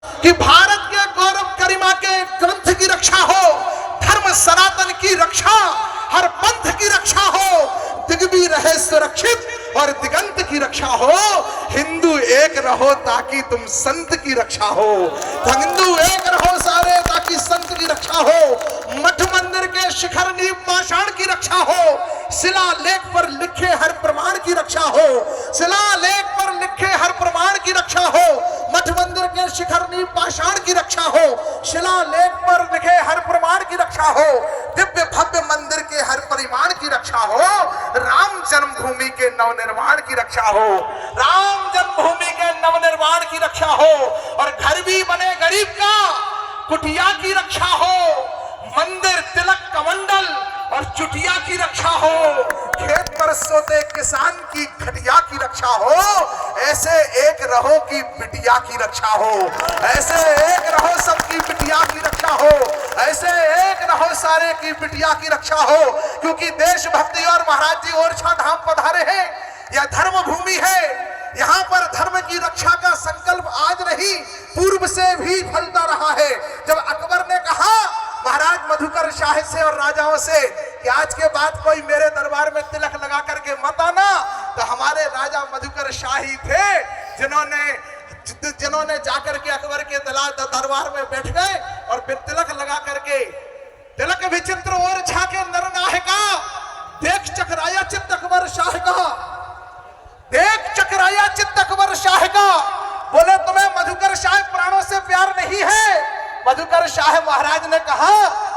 कि भारत के गौरव गरिमा के ग्रंथ की रक्षा हो, धर्म सनातन की रक्षा, हर पंथ की रक्षा हो, दिग्वी रहे सुरक्षित और दिगंत की रक्षा हो। हिंदू एक रहो ताकि तुम संत की रक्षा हो, हिंदू एक रहो सारे ताकि संत की रक्षा हो। मठ मंदिर के शिखर नींव पाषाण की रक्षा हो, शिलालेख पर लिखे हर प्रमाण की रक्षा हो, शिलालेख पर लिखे हर प्रमाण की रक्षा हो। मठ मंदिर के शिखर नींव पाषाण की रक्षा हो, शिलालेख पर लिखे हर प्रमाण की रक्षा हो। दिव्य भव्य मंदिर के हर परिमाण की रक्षा हो, राम जन्मभूमि के नवनिर्माण की रक्षा हो, राम जन्मभूमि के नवनिर्माण की रक्षा हो। और घर भी बने गरीब का, कुटिया की रक्षा हो, मंदिर तिलक कमंडल और चुटिया की रक्षा हो, खेत पर सोते किसान की खटिया की रक्षा हो। ऐसे एक रहो की बिटिया की रक्षा हो, ऐसे एक रहो सबकी बिटिया की रक्षा हो, ऐसे एक रहो सारे की बिटिया की रक्षा हो। क्योंकि देशभक्ति और महाराज जी ओरछा धाम पधारे हैं, यह धर्म भूमि है। यहाँ पर धर्म की रक्षा का संकल्प आज नहीं पूर्व से भी फलता रहा है। जब अकबर ने कहा महाराज मधुकर शाह से और राजाओं से कि आज के बाद कोई मेरे दरबार में तिलक लगा करके मत आना, तो हमारे राजा मधुकर शाही थे जिन्होंने जाकर के अकबर के दरबार में बैठ गए और फिर तिलक लगा करके, तिलक विचित्र और झाके नरनायका, देख चकराया चित्त अकबर शाह का, देख चकराया चित्त अकबर शाह का। बोले तुम्हें मधुकर शाह प्राणों से प्यार नहीं है? मधुकर शाह महाराज ने कहा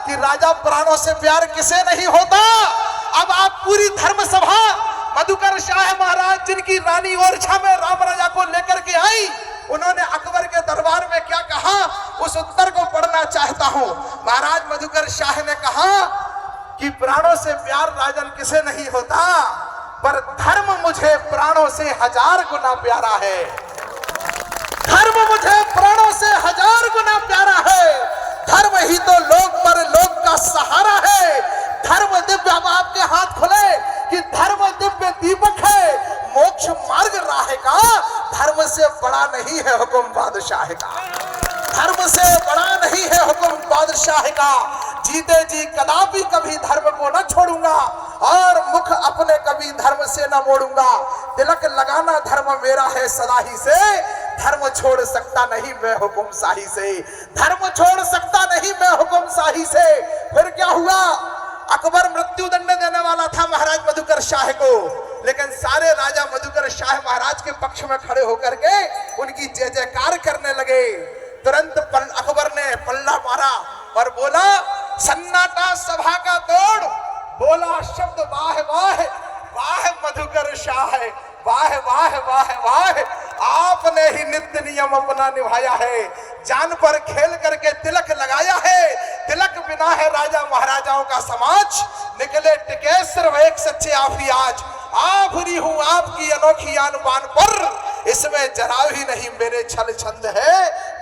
कि राजा प्राणों से प्यार किसे नहीं होता। अब आप पूरी धर्म सभा मधुकर शाह महाराज जिनकी रानी ओरछा में राम राजा को लेकर के आई, उन्होंने अकबर के दरबार में क्या कहा, उस उत्तर को पढ़ना चाहता हूं। महाराज मधुकर शाह ने कहा कि प्राणों से प्यार राजन किसे नहीं होता, पर धर्म मुझे प्राणों से 1000 गुना प्यारा है, धर्म मुझे प्राणों से 1000 गुना प्यारा है। धर्म ही तो लोक पर लोक का सहारा है। धर्म दिव्य, अब आपके हाथ खुले कि धर्म दिव्य दीपक है, मोक्ष मार्ग राह का, धर्म से बड़ा नहीं है हुक्म बादशाह का, धर्म से बड़ा नहीं है हुक्म बादशाह का। जीते जी कदापि कभी धर्म को न छोड़ूंगा और मुख अपने कभी धर्म से न मोड़ूंगा। तिलक लगाना धर्म मेरा है सदा ही से, धर्म छोड़ सकता नहीं मैं हुकुम शाही से, धर्म छोड़ सकता नहीं मैं हुकुम शाही से। फिर क्या हुआ, अकबर मृत्यु दंड देने वाला था महाराज मधुकर शाह को, लेकिन सारे राजा मधुकर शाह महाराज के पक्ष में खड़े होकर के उनकी जय जयकार करने लगे। तुरंत अकबर ने पल्ला मारा और बोला, सन्नाटा सभा का तोड़, बोला शब्द वाह वाह वाह मधुकर शाह, वाह वाह वाह वाह, आपने ही नित्य नियम अपना निभाया है, जान पर खेल करके तिलक लगाया है। तिलक बिना है राजा महाराजाओं का समाज, निकले टिके सिर्फ एक सच्चे आफरी आज, आफरी हूं आपकी अनोखी आनुबान पर, इसमें जरा ही नहीं मेरे छल छंद है,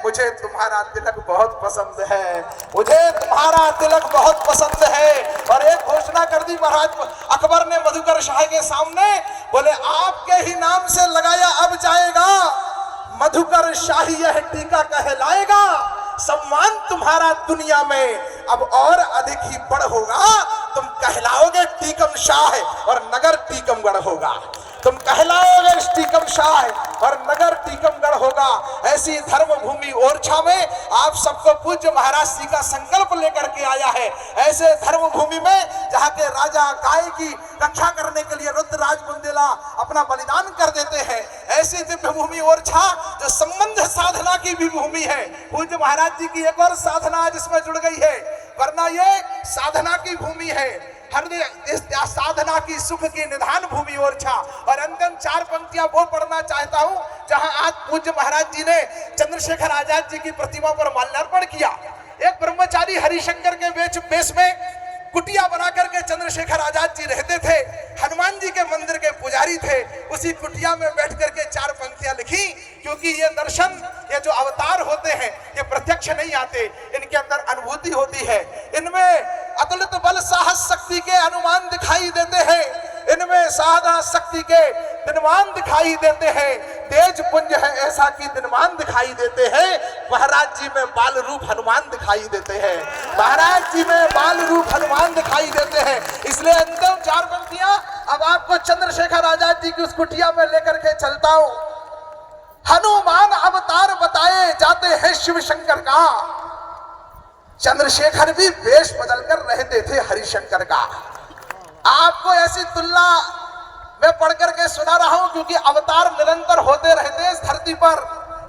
मुझे तुम्हारा तिलक बहुत पसंद है, मुझे तुम्हारा तिलक बहुत पसंद है। और एक घोषणा कर दी महाराज अकबर ने मधुकर शाह के सामने, बोले आपके ही नाम से लगाया अब जाएगा, मधुकर शाही यह टीका कहलाएगा, सम्मान तुम्हारा दुनिया में अब और अधिक ही बड़ होगा, तुम कहलाओगे टीकम शाह और नगर टीकमगढ़ होगा, तुम कहलाओगे टीकम शाह और नगर टीकमगढ़ होगा। ऐसी धर्म भूमि ओरछा में आप सबको पूज्य महाराज जी का संकल्प लेकर के आया है। ऐसे धर्म भूमि में जहाँ के राजा गाय की रक्षा करने के लिए रुद्रराज बुंदेला अपना बलिदान कर देते हैं, ऐसी दिव्य भूमि ओरछा जो संबंध साधना की भी भूमि है। पूज्य महाराज जी की एक और साधना जिसमें जुड़ गई है, वरना ये साधना की भूमि है, हर इस साधना की सुख की निधान भूमि ओरछा। और अंतिम 4 पंक्तियां वो पढ़ना चाहता हूं जहां आज पूज्य महाराज जी ने चंद्रशेखर आजाद जी की प्रतिमा पर माल्यार्पण किया। एक ब्रह्मचारी हरिशंकर के वेश में कुटिया बना करके चंद्रशेखर आजाद जी रहते थे, हनुमान जी के मंदिर के पुजारी थे। उसी कुटिया में बैठ करके 4 पंक्तियां लिखी, क्योंकि ये दर्शन, ये जो अवतार होते हैं ये प्रत्यक्ष नहीं आते, इनके अंदर अनुभूति होती है। इनमें अतुलित बल साहस शक्ति के अनुमान दिखाई देते हैं, इनमें साधना शक्ति के दिनमान दिखाई देते हैं। तेज पुंज है ऐसा कि दिनमान दिखाई देते हैं। महाराज जी में बाल रूप हनुमान दिखाई देते हैं, महाराज जी में बाल रूप हनुमान दिखाई देते हैं। इसलिए अंतिम 4 पंक्तियां अब आपको चंद्रशेखर आजाद जी की उस कुटिया में लेकर के चलता हूं। हनुमान अवतार बताए जाते हैं शिव शंकर का, चंद्रशेखर भी वेश बदलकर रहते थे हरिशंकर का। आपको ऐसी तुलना मैं पढ़ करके सुना रहा हूं क्योंकि अवतार निरंतर होते रहते हैं इस धरती पर।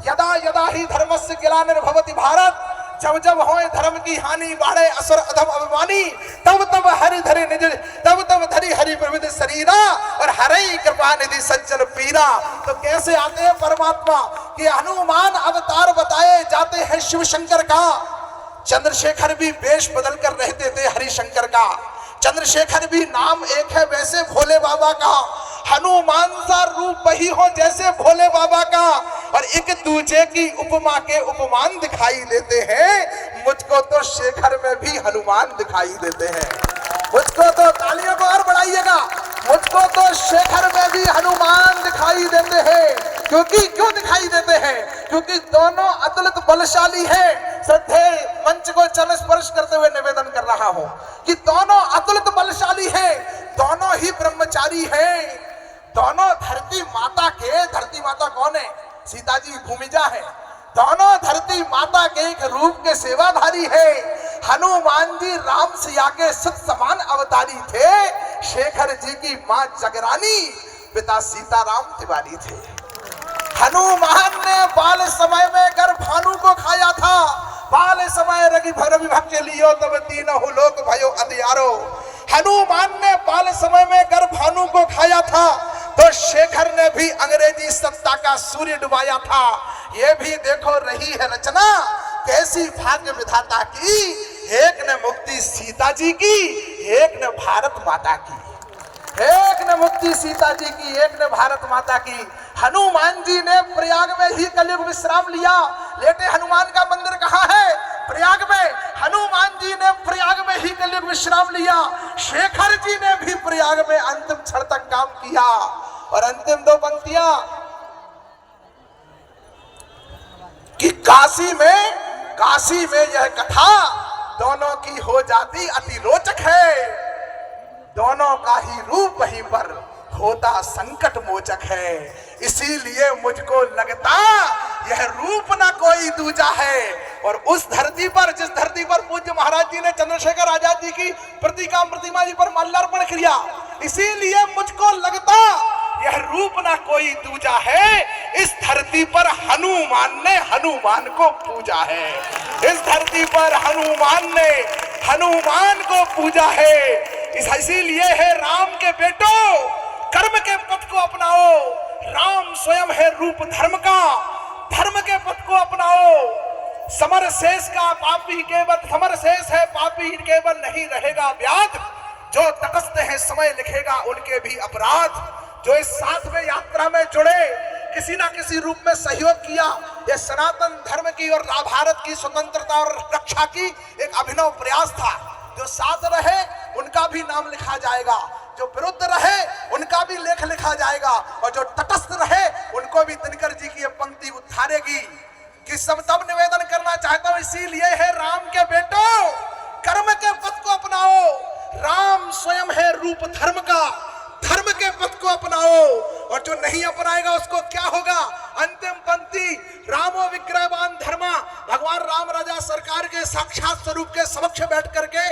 यदा यदा ही धर्मस्य ग्लानिर्भवति भारत, जब जब होए धर्म की हानि, बाढ़े असुर अधम अभिमानी, तब तब हरि धरि निज, तब तब धरि हरि प्रविध शरीरा, और हरि कृपा निधि सज्जन पीरा। तो कैसे आते हैं परमात्मा कि हनुमान अवतार बताए जाते हैं शिव शंकर का, चंद्रशेखर भी वेश बदल कर रहते थे हरिशंकर का। चंद्रशेखर भी नाम एक है वैसे भोले बाबा का, हनुमान सा रूप वही हो जैसे भोले बाबा का, और एक दूजे की उपमा के उपमान दिखाई देते हैं। मुझको तो शेखर में भी हनुमान दिखाई देते हैं। मुझको तो, तालियों को और बढ़ाइएगा, मुझको तो शेखर में भी हनुमान दिखाई देते हैं। क्योंकि क्यों दिखाई देते हैं? क्योंकि दोनों अतुलित बलशाली हैं। श्रद्धेय मंच को चरण स्पर्श करते हुए निवेदन कर रहा हूं कि दोनों अतुलित बलशाली हैं, दोनों ही ब्रह्मचारी हैं, दोनों धरती माता के, धरती माता कौन है? सीता जी भूमिजा है। दोनों धरती माता के एक रूप के सेवाधारी है। हनुमान जी राम सिया के सुत समान अवतारी थे। शेखर जी की मां जगरानी, पिता सीताराम तिवारी थे। हनुमान ने बाल समय में गर्भानु को खाया था, बाल समय रवि भक्त लियो तब तीनों लोक भयो अंधियारो। हनुमान ने बाल समय में गर्भानु को खाया था, तो शेखर ने भी अंग्रेजी सत्ता का सूर्य डुबाया था। ये भी देखो रही है रचना कैसी भाग्य विधाता की, एक ने मुक्ति सीता जी की, एक ने भारत माता की। एक ने मुक्ति सीता जी की, एक ने भारत माता की। हनुमान जी ने प्रयाग में ही कलयुग विश्राम लिया। लेटे हनुमान का मंदिर कहाँ है? प्रयाग में। हनुमान जी ने प्रयाग में ही कलयुग विश्राम लिया। शेखर जी ने भी प्रयाग में अंतिम क्षण तक काम किया। और अंतिम 2 पंक्तियां कि काशी में यह कथा दोनों की हो जाती अति रोचक है, दोनों का ही रूप वहीं पर होता संकट मोचक है। इसीलिए मुझको लगता यह रूप ना कोई दूजा है। और उस धरती पर, जिस धरती पर पूज्य महाराज जी ने चंद्रशेखर आजाद जी की प्रतिमा जी पर माल्यार्पण किया, इसीलिए मुझको लगता यह रूप ना कोई दूजा है। इस धरती पर हनुमान ने हनुमान को पूजा है। इस धरती पर हनुमान ने हनुमान को पूजा है। इसीलिए है राम के बेटो कर्म के पथ को अपनाओ, राम स्वयं है रूप धर्म का, धर्म के पथ को अपनाओ। समर शेष का पापी केवल, समर शेष है पापी केवल नहीं रहेगा व्याध, जो तटस्थ है समय लिखेगा उनके भी अपराध। जो इस साथ में यात्रा में जुड़े, किसी ना किसी रूप में सहयोग किया, यह सनातन धर्म की और भारत की स्वतंत्रता और रक्षा की एक अभिनव प्रयास था। जो साथ रहे उनका भी नाम लिखा जाएगा, जो विरुद्ध रहे उनका भी लेख लिखा जाएगा, और जो तटस्थ रहे उनको भी दिनकर जी की यह पंक्ति उद्धारेगी। कि सब तब निवेदन करना चाहता हूं, इसीलिए है राम के बेटो कर्म के पथ को अपनाओ, राम स्वयं है रूप धर्म का, धर्म के पथ को अपनाओ। और जो नहीं अपनाएगा उसको क्या होगा? अंतिम पंक्ति, रामो विग्रहवान धर्मा, भगवान राम राजा सरकार के साक्षात स्वरूप के समक्ष बैठ करके